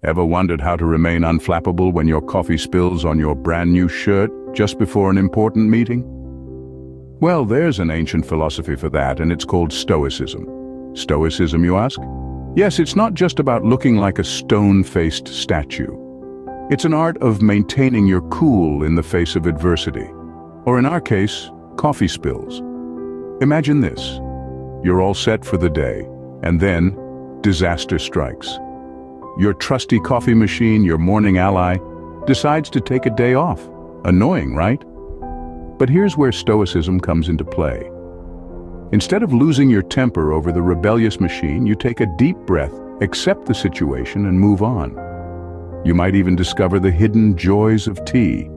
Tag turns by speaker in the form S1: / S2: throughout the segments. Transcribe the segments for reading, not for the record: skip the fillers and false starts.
S1: Ever wondered how to remain unflappable when your coffee spills on your brand new shirt just before an important meeting? Well, there's an ancient philosophy for that, and it's called Stoicism. Stoicism, you ask? Yes, it's not just about looking like a stone-faced statue. It's an art of maintaining your cool in the face of adversity. Or in our case, coffee spills. Imagine this. You're all set for the day, and then disaster strikes. Your trusty coffee machine, your morning ally, decides to take a day off. Annoying, right? But here's where Stoicism comes into play. Instead of losing your temper over the rebellious machine, you take a deep breath, accept the situation, and move on. You might even discover the hidden joys of tea.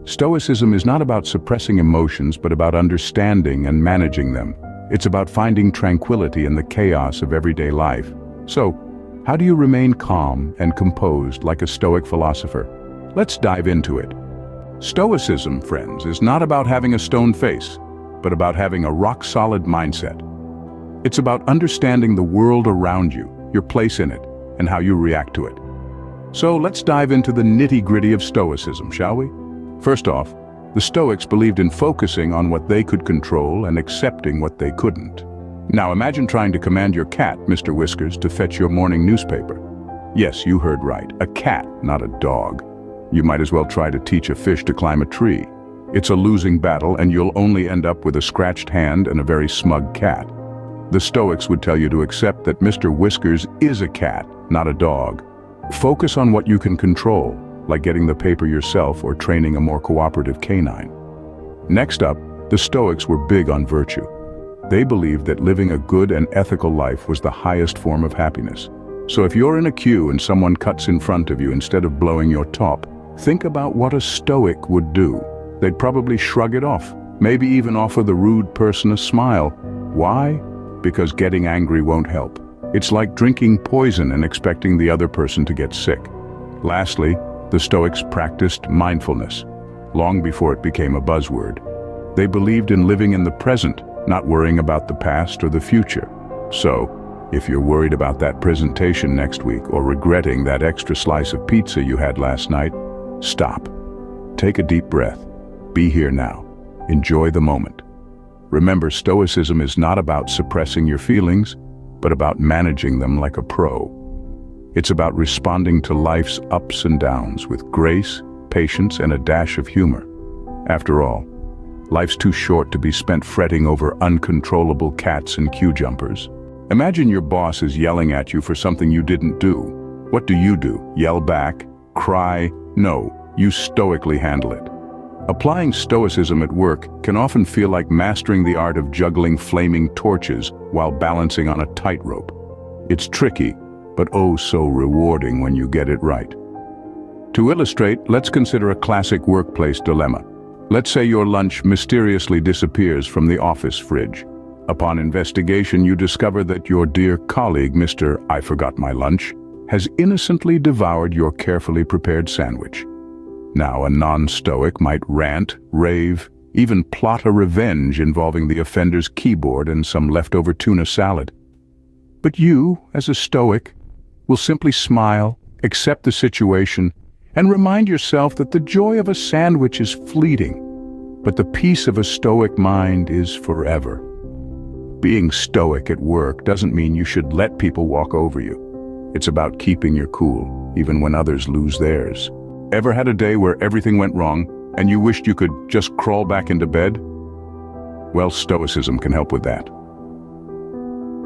S1: Stoicism is not about suppressing emotions, but about understanding and managing them. It's about finding tranquility in the chaos of everyday life. So, how do you remain calm and composed like a Stoic philosopher? Let's dive into it. Stoicism, friends, is not about having a stone face, but about having a rock-solid mindset. It's about understanding the world around you, your place in it, and how you react to it. So let's dive into the nitty-gritty of Stoicism, shall we? First off, the Stoics believed in focusing on what they could control and accepting what they couldn't. Now imagine trying to command your cat, Mr. Whiskers, to fetch your morning newspaper. Yes, you heard right, a cat, not a dog. You might as well try to teach a fish to climb a tree. It's a losing battle, and you'll only end up with a scratched hand and a very smug cat. The Stoics would tell you to accept that Mr. Whiskers is a cat, not a dog. Focus on what you can control, like getting the paper yourself or training a more cooperative canine. Next up, the Stoics were big on virtue. They believed that living a good and ethical life was the highest form of happiness. So if you're in a queue and someone cuts in front of you instead of blowing your top, think about what a Stoic would do. They'd probably shrug it off, maybe even offer the rude person a smile. Why? Because getting angry won't help. It's like drinking poison and expecting the other person to get sick. Lastly, the Stoics practiced mindfulness, long before it became a buzzword. They believed in living in the present, not worrying about the past or the future. So, if you're worried about that presentation next week or regretting that extra slice of pizza you had last night, stop. Take a deep breath. Be here now. Enjoy the moment. Remember, Stoicism is not about suppressing your feelings, but about managing them like a pro. It's about responding to life's ups and downs with grace, patience, and a dash of humor. After all, life's too short to be spent fretting over uncontrollable cats and queue jumpers. Imagine your boss is yelling at you for something you didn't do. What do? Yell back? Cry? No, you stoically handle it. Applying Stoicism at work can often feel like mastering the art of juggling flaming torches while balancing on a tightrope. It's tricky, but oh so rewarding when you get it right. To illustrate, let's consider a classic workplace dilemma. Let's say your lunch mysteriously disappears from the office fridge. Upon investigation, you discover that your dear colleague, Mr. I forgot my lunch, has innocently devoured your carefully prepared sandwich. Now, a non-Stoic might rant, rave, even plot a revenge involving the offender's keyboard and some leftover tuna salad. But you, as a Stoic, will simply smile, accept the situation, and remind yourself that the joy of a sandwich is fleeting, but the peace of a Stoic mind is forever. Being Stoic at work doesn't mean you should let people walk over you. It's about keeping your cool, even when others lose theirs. Ever had a day where everything went wrong, and you wished you could just crawl back into bed? Well, Stoicism can help with that.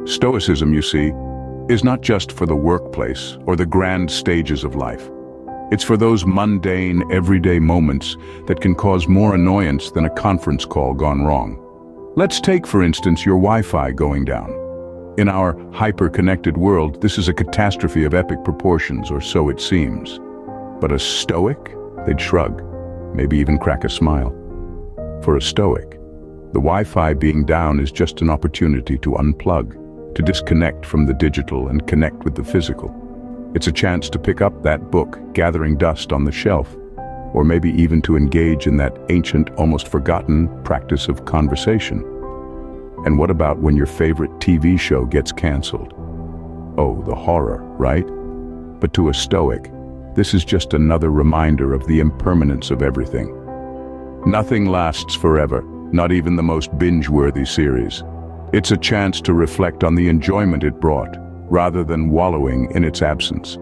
S1: Stoicism, you see, is not just for the workplace or the grand stages of life. It's for those mundane, everyday moments that can cause more annoyance than a conference call gone wrong. Let's take, for instance, your Wi-Fi going down. In our hyper-connected world, this is a catastrophe of epic proportions, or so it seems. But a Stoic? They'd shrug, maybe even crack a smile. For a Stoic, the Wi-Fi being down is just an opportunity to unplug, to disconnect from the digital and connect with the physical. It's a chance to pick up that book gathering dust on the shelf, or maybe even to engage in that ancient, almost forgotten practice of conversation. And what about when your favorite TV show gets canceled? Oh, the horror, right? But to a Stoic, this is just another reminder of the impermanence of everything. Nothing lasts forever, not even the most binge-worthy series. It's a chance to reflect on the enjoyment it brought, rather than wallowing in its absence.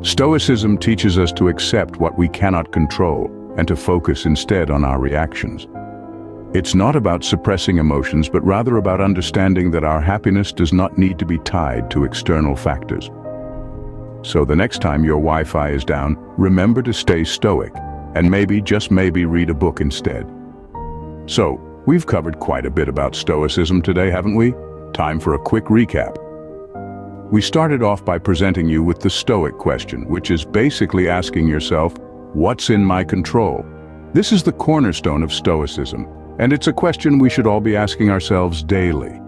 S1: Stoicism teaches us to accept what we cannot control and to focus instead on our reactions. It's not about suppressing emotions, but rather about understanding that our happiness does not need to be tied to external factors. So the next time your Wi-Fi is down, remember to stay stoic, and maybe, just maybe, read a book instead. So, we've covered quite a bit about Stoicism today, haven't we? Time for a quick recap. We started off by presenting you with the Stoic question, which is basically asking yourself, what's in my control? This is the cornerstone of Stoicism, and it's a question we should all be asking ourselves daily.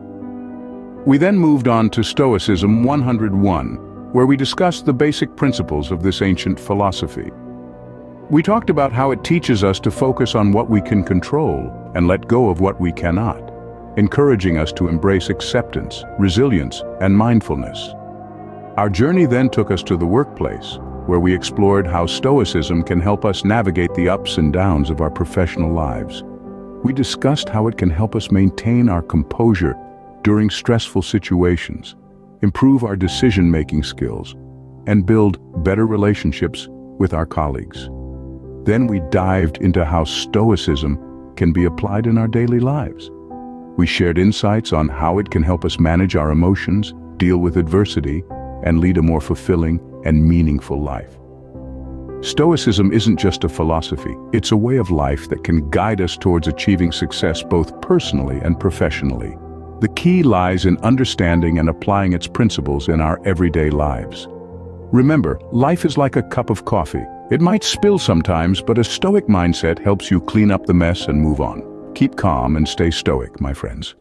S1: We then moved on to Stoicism 101, where we discussed the basic principles of this ancient philosophy. We talked about how it teaches us to focus on what we can control and let go of what we cannot, encouraging us to embrace acceptance, resilience, and mindfulness. Our journey then took us to the workplace, where we explored how Stoicism can help us navigate the ups and downs of our professional lives. We discussed how it can help us maintain our composure during stressful situations, improve our decision-making skills, and build better relationships with our colleagues. Then we dived into how Stoicism can be applied in our daily lives. We shared insights on how it can help us manage our emotions, deal with adversity, and lead a more fulfilling and meaningful life. Stoicism isn't just a philosophy, it's a way of life that can guide us towards achieving success both personally and professionally. The key lies in understanding and applying its principles in our everyday lives. Remember, life is like a cup of coffee. It might spill sometimes, but a Stoic mindset helps you clean up the mess and move on. Keep calm and stay stoic, my friends.